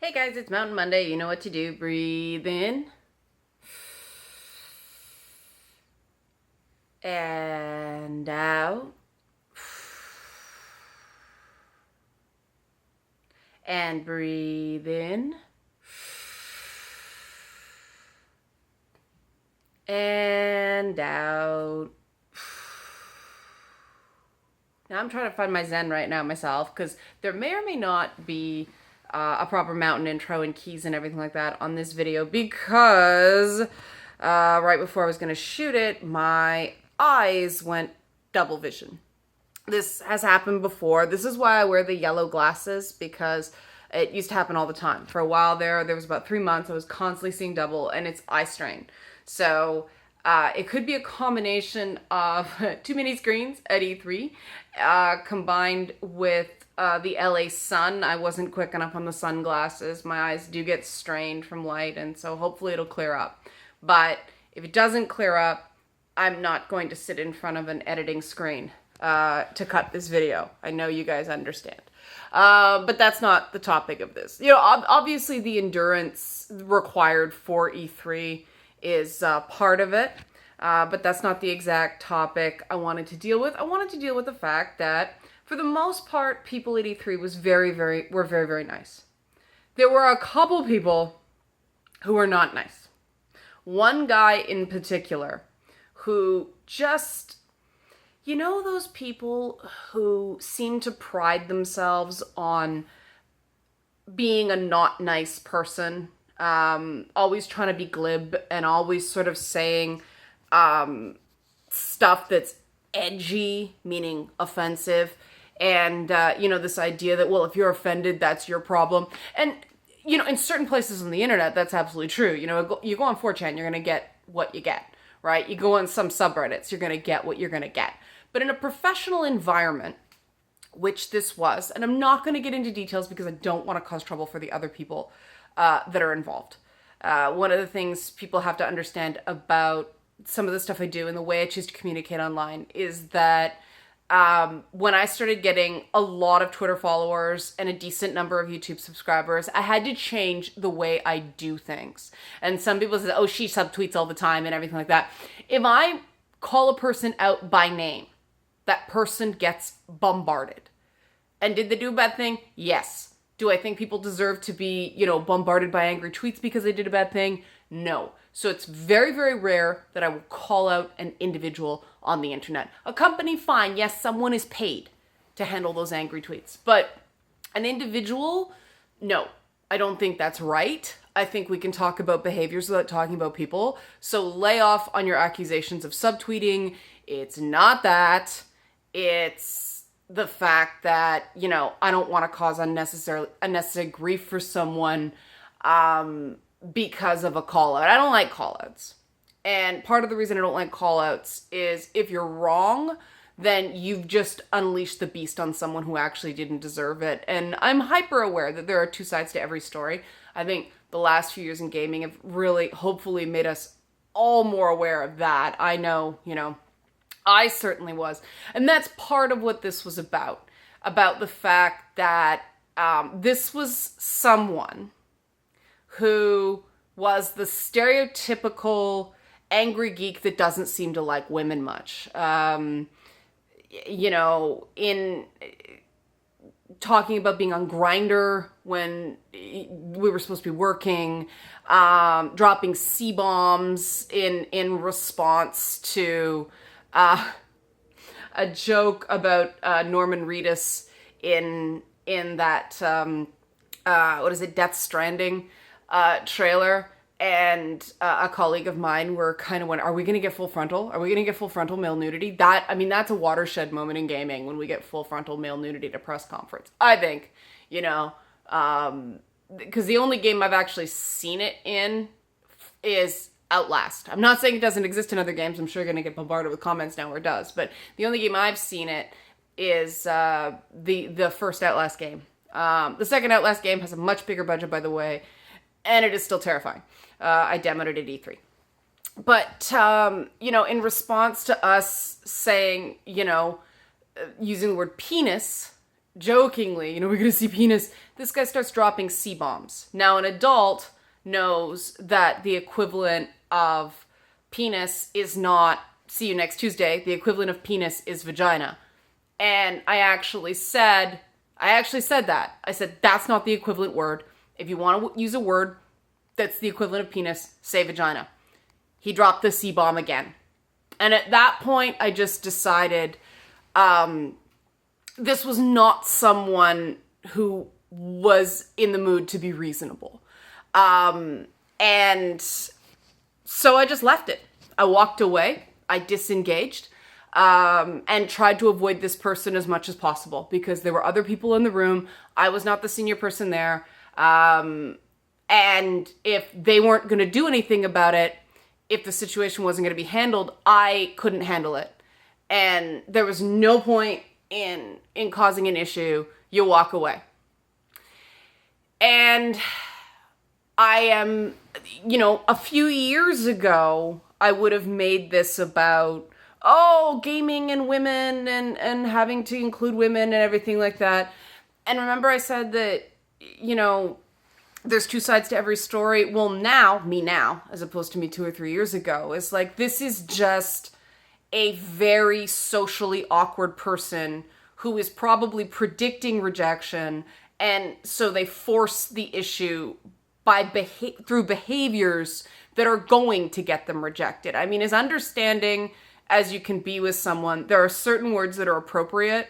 Hey guys, it's Mountain Monday. You know what to do. Breathe in. And out. And breathe in. And out. Now I'm trying to find my zen right now myself because there may or may not be a proper mountain intro and keys and everything like that on this video because right before I was going to shoot it, my eyes went double vision. This has happened before. This is why I wear the yellow glasses, because it used to happen all the time. For a while there was about 3 months, I was constantly seeing double, and it's eye strain. So it could be a combination of too many screens at E3 combined with the LA sun. I wasn't quick enough on the sunglasses. My eyes do get strained from light, and so hopefully it'll clear up. But if it doesn't clear up, I'm not going to sit in front of an editing screen to cut this video. I know you guys understand. But that's not the topic of this. You know, obviously the endurance required for E3 is part of it, but that's not the exact topic I wanted to deal with. I wanted to deal with the fact that, for the most part, people at E3 were very nice. There were a couple people who were not nice. One guy in particular who just, you know, those people who seem to pride themselves on being a not nice person, always trying to be glib and always sort of saying stuff that's edgy, meaning offensive, and, you know, this idea that, well, if you're offended, that's your problem. And, you know, in certain places on the internet, that's absolutely true. You know, you go on 4chan, you're going to get what you get, right? You go on some subreddits, you're going to get what you're going to get. But in a professional environment, which this was, and I'm not going to get into details because I don't want to cause trouble for the other people that are involved. One of the things people have to understand about some of the stuff I do and the way I choose to communicate online is that when I started getting a lot of Twitter followers and a decent number of YouTube subscribers, I had to change the way I do things. And some people say, oh, she subtweets all the time and everything like that. If I call a person out by name, that person gets bombarded. And did they do a bad thing? Yes. Do I think people deserve to be, you know, bombarded by angry tweets because they did a bad thing? No. So it's very, very rare that I will call out an individual on the internet. A company, fine. Yes, someone is paid to handle those angry tweets. But an individual, no. I don't think that's right. I think we can talk about behaviors without talking about people. So lay off on your accusations of subtweeting. It's not that. It's the fact that, you know, I don't want to cause unnecessary grief for someone because of a call out. I don't like call outs. And part of the reason I don't like call outs is if you're wrong, then you've just unleashed the beast on someone who actually didn't deserve it. And I'm hyper aware that there are two sides to every story. I think the last few years in gaming have really, hopefully, made us all more aware of that. I know, you know, I certainly was. And that's part of what this was about the fact that this was someone who was the stereotypical angry geek that doesn't seem to like women much. You know, in talking about being on Grindr when we were supposed to be working, dropping C-bombs in response to a joke about Norman Reedus in that what is it, Death Stranding trailer. And a colleague of mine were kind of wondering, are we going to get full frontal? Are we going to get full frontal male nudity? That's a watershed moment in gaming when we get full frontal male nudity at a press conference. I think, you know, because the only game I've actually seen it in is Outlast. I'm not saying it doesn't exist in other games. I'm sure you're going to get bombarded with comments now where it does. But the only game I've seen it is the first Outlast game. The second Outlast game has a much bigger budget, by the way, and it is still terrifying. I demoed it at E3. But, you know, in response to us saying, you know, using the word penis jokingly, we're gonna see penis. This guy starts dropping C-bombs. Now, an adult knows that the equivalent of penis is not see you next Tuesday. The equivalent of penis is vagina. And I actually said that. I said, that's not the equivalent word. If you want to use a word that's the equivalent of penis, say vagina. He dropped the C-bomb again. And at that point, I just decided this was not someone who was in the mood to be reasonable. And so I just left it. I walked away. I disengaged. And tried to avoid this person as much as possible because there were other people in the room. I was not the senior person there. And if they weren't going to do anything about it, if the situation wasn't going to be handled, I couldn't handle it. And there was no point in causing an issue. You walk away. And I am, a few years ago, I would have made this about, gaming and women and having to include women and everything like that. And remember I said that, there's two sides to every story. Well, now, as opposed to me 2 or 3 years ago, is like, this is just a very socially awkward person who is probably predicting rejection. And so they force the issue through behaviors that are going to get them rejected. I mean, as understanding as you can be with someone, there are certain words that are appropriate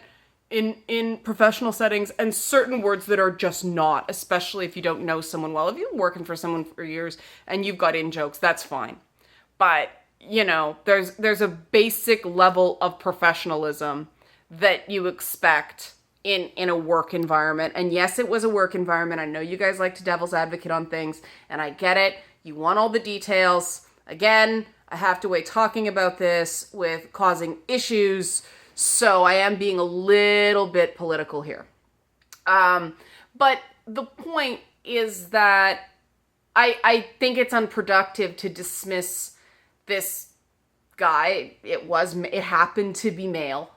in professional settings and certain words that are just not, especially if you don't know someone well. If you've been working for someone for years and you've got in jokes, that's fine. But, there's a basic level of professionalism that you expect in a work environment. And yes, it was a work environment. I know you guys like to devil's advocate on things, and I get it. You want all the details. Again, I have to wait talking about this with causing issues, so I am being a little bit political here. But the point is that I think it's unproductive to dismiss this guy. It happened to be male.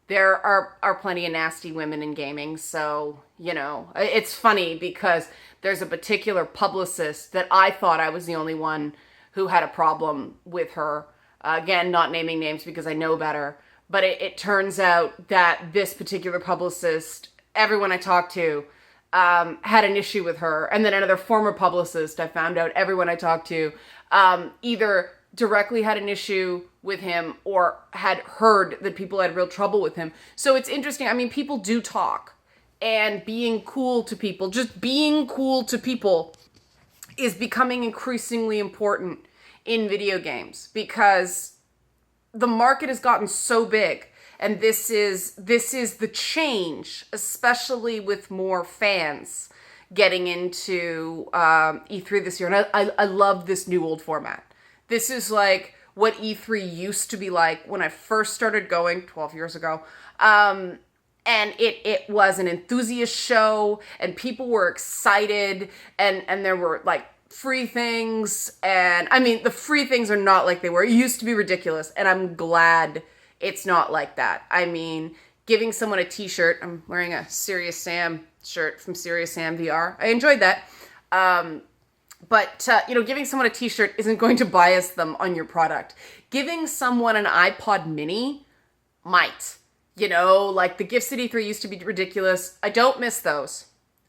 There are plenty of nasty women in gaming, so, it's funny because there's a particular publicist that I thought I was the only one who had a problem with her. Again, not naming names because I know better, but it turns out that this particular publicist, everyone I talked to, had an issue with her, and then another former publicist, I found out everyone I talked to, either directly had an issue with him or had heard that people had real trouble with him. So it's interesting. I mean, people do talk, and being cool to people, just being cool to people, is becoming increasingly important in video games because the market has gotten so big, and this is the change, especially with more fans getting into E3 this year. And I love this new old format. This is like what E3 used to be like when I first started going 12 years ago. And it was an enthusiast show, and people were excited, and there were like free things. And I mean, the free things are not like they were. It used to be ridiculous, and I'm glad it's not like that. I mean, giving someone a t-shirt. I'm wearing a Serious Sam shirt from Serious Sam VR. I enjoyed that. But giving someone a t-shirt isn't going to bias them on your product. Giving someone an iPod mini might. Like the gifts at E3 used to be ridiculous. I don't miss those.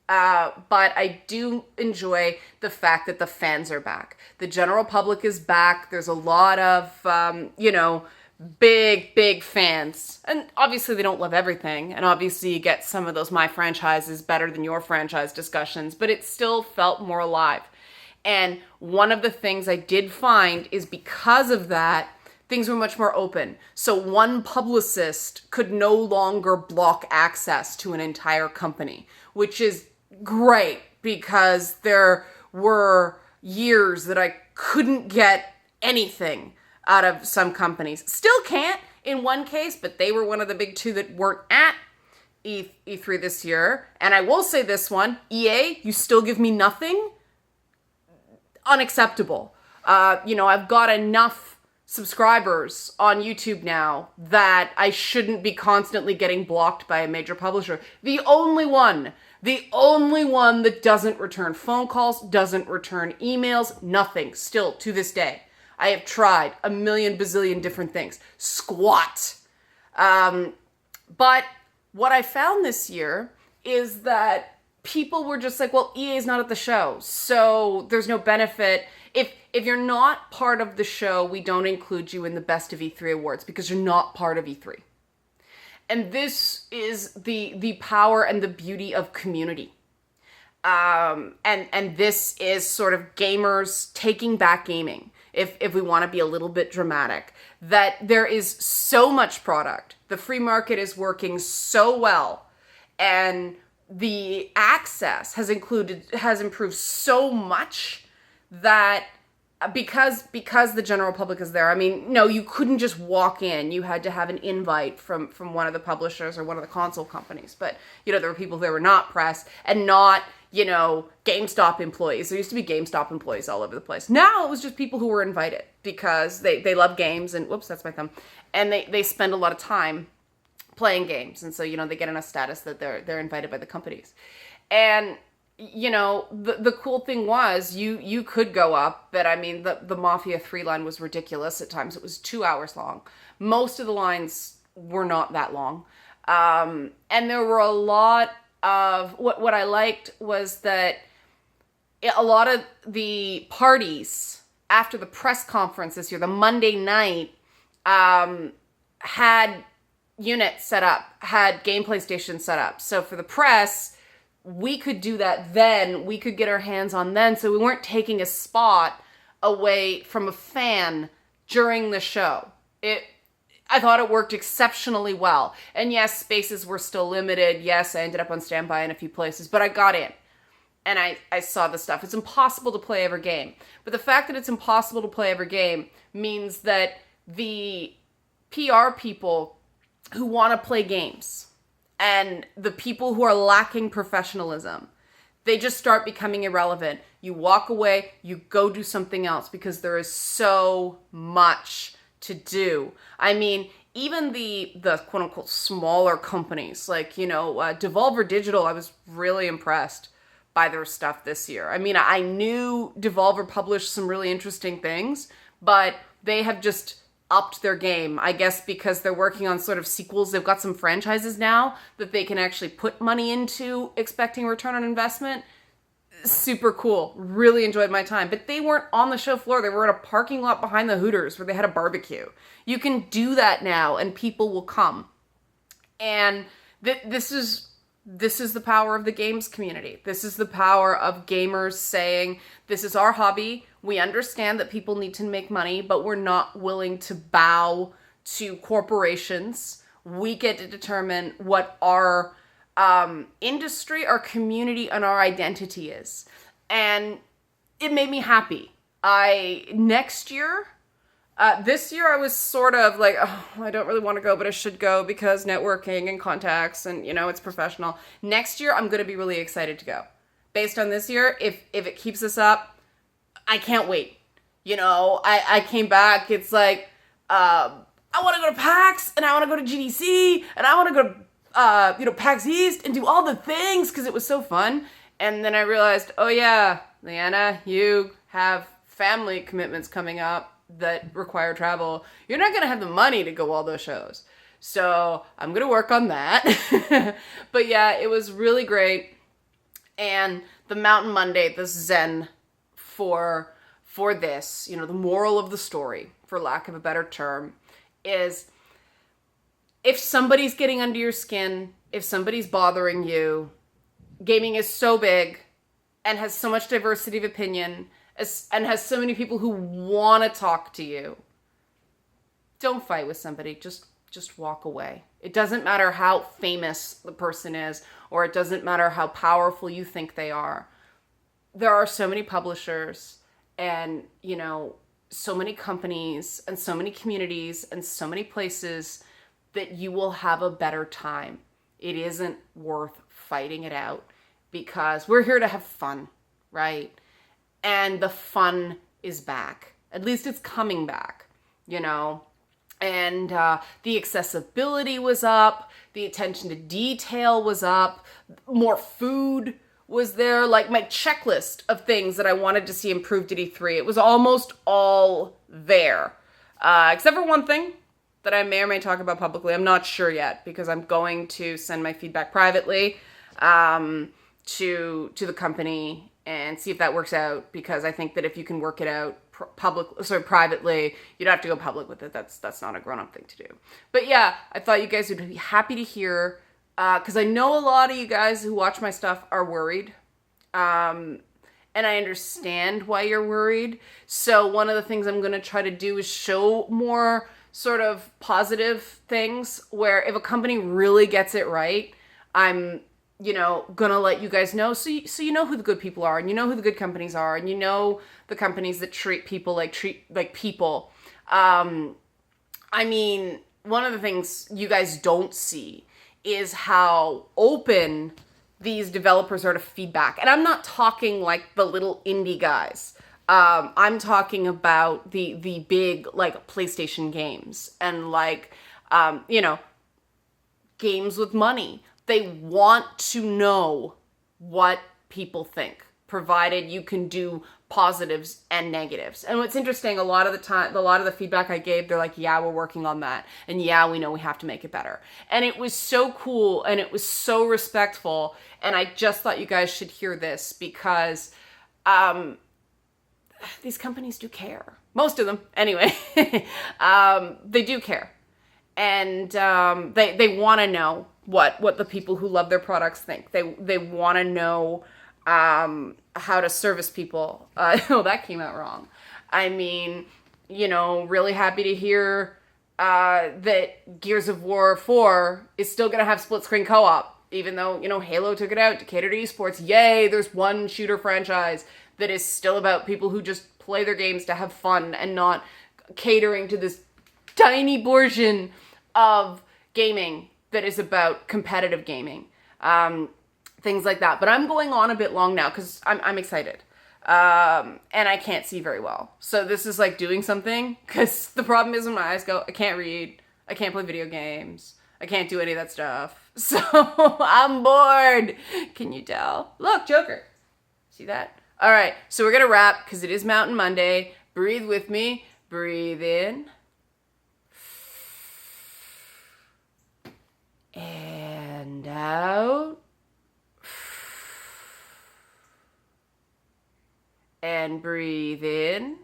But I do enjoy the fact that the fans are back. The general public is back. There's a lot of, big fans. And obviously they don't love everything. And obviously you get some of those my franchise is better than your franchise discussions. But it still felt more alive. And one of the things I did find is because of that, things were much more open. So one publicist could no longer block access to an entire company, which is great because there were years that I couldn't get anything out of some companies. Still can't in one case, but they were one of the big two that weren't at E3 this year. And I will say this one, EA, you still give me nothing? Unacceptable. I've got enough subscribers on YouTube now that I shouldn't be constantly getting blocked by a major publisher. The only one that doesn't return phone calls, doesn't return emails, nothing, still to this day. I have tried a million bazillion different things. Squat. But what I found this year is that people were just like, well, EA is not at the show, so there's no benefit. If you're not part of the show, we don't include you in the Best of E3 awards because you're not part of E3. And this is the power and the beauty of community. And this is sort of gamers taking back gaming, if we want to be a little bit dramatic. That there is so much product. The free market is working so well. And the access has improved so much that because the general public is there. I mean, no, you couldn't just walk in. You had to have an invite from one of the publishers or one of the console companies. But, there were people that were not press and not, GameStop employees. There used to be GameStop employees all over the place. Now it was just people who were invited because they love games and, whoops, that's my thumb. And they spend a lot of time playing games. And so, they get in a status that they're invited by the companies. And the cool thing was you could go up, but I mean, the Mafia 3 line was ridiculous at times. It was 2 hours long. Most of the lines were not that long. And there were a lot of, what I liked was that a lot of the parties after the press conference this year, the Monday night, had units set up, had gameplay stations set up. So for the press, we could do that then. We could get our hands on then. So we weren't taking a spot away from a fan during the show. I thought it worked exceptionally well. And yes, spaces were still limited. Yes, I ended up on standby in a few places, but I got in. And I saw the stuff. It's impossible to play every game. But the fact that it's impossible to play every game means that the PR people who want to play games and the people who are lacking professionalism, they just start becoming irrelevant. You walk away, you go do something else because there is so much to do. I mean, even the quote unquote smaller companies like, Devolver Digital, I was really impressed by their stuff this year. I mean, I knew Devolver published some really interesting things, but they have just upped their game, I guess, because they're working on sort of sequels. They've got some franchises now that they can actually put money into, expecting return on investment. Super cool. Really enjoyed my time. But they weren't on the show floor. They were in a parking lot behind the Hooters where they had a barbecue. You can do that now and people will come. And this is the power of the games community. This is the power of gamers saying, this is our hobby. We understand that people need to make money, but we're not willing to bow to corporations. We get to determine what our industry, our community, and our identity is. And it made me happy. This year I was sort of like, oh, I don't really want to go, but I should go because networking and contacts and, it's professional. Next year, I'm going to be really excited to go. Based on this year, if it keeps us up, I can't wait. I came back, it's like, I want to go to PAX, and I want to go to GDC, and I want to go to, PAX East, and do all the things, because it was so fun. And then I realized, oh yeah, Leanna, you have family commitments coming up that require travel. You're not going to have the money to go all those shows. So I'm going to work on that. But yeah, it was really great. And the Mountain Monday, the zen for this, the moral of the story, for lack of a better term, is if somebody's getting under your skin, if somebody's bothering you, gaming is so big and has so much diversity of opinion and has so many people who want to talk to you. Don't fight with somebody. Just walk away. It doesn't matter how famous the person is, or it doesn't matter how powerful you think they are. There are so many publishers and, so many companies and so many communities and so many places that you will have a better time. It isn't worth fighting it out because we're here to have fun, right? And the fun is back. At least it's coming back. you know, and the accessibility was up, the attention to detail was up, more food was there, like my checklist of things that I wanted to see improved at E3. It was almost all there, except for one thing that I may or may talk about publicly. I'm not sure yet because I'm going to send my feedback privately to the company and see if that works out, because I think that if you can work it out privately, you'd have to go public with it. That's not a grown-up thing to do. But yeah, I thought you guys would be happy to hear, because I know a lot of you guys who watch my stuff are worried. And I understand why you're worried. So one of the things I'm going to try to do is show more sort of positive things, where if a company really gets it right, I'm, gonna let you guys know, so you know who the good people are, and you know who the good companies are, and you know the companies that treat people like people. I mean, one of the things you guys don't see is how open these developers are to feedback. And I'm not talking like the little indie guys. I'm talking about the big, like, PlayStation games and, like, games with money. They want to know what people think, provided you can do positives and negatives. And what's interesting, a lot of the feedback I gave, they're like, yeah, we're working on that. And yeah, we know we have to make it better. And it was so cool, and it was so respectful. And I just thought you guys should hear this, because these companies do care. Most of them, anyway. They do care. And they want to know what the people who love their products think. They want to know how to service people. Oh, that came out wrong. I mean, really happy to hear that Gears of War 4 is still going to have split screen co-op, even though, Halo took it out to cater to esports. Yay, there's one shooter franchise that is still about people who just play their games to have fun and not catering to this tiny portion of gaming that is about competitive gaming. Things like that. But I'm going on a bit long now because I'm excited. And I can't see very well. So this is like doing something, because the problem is when my eyes go, I can't read, I can't play video games, I can't do any of that stuff. So I'm bored. Can you tell? Look, Joker. See that? All right, so we're going to wrap because it is Mountain Monday. Breathe with me. Breathe in. And out. And breathe in.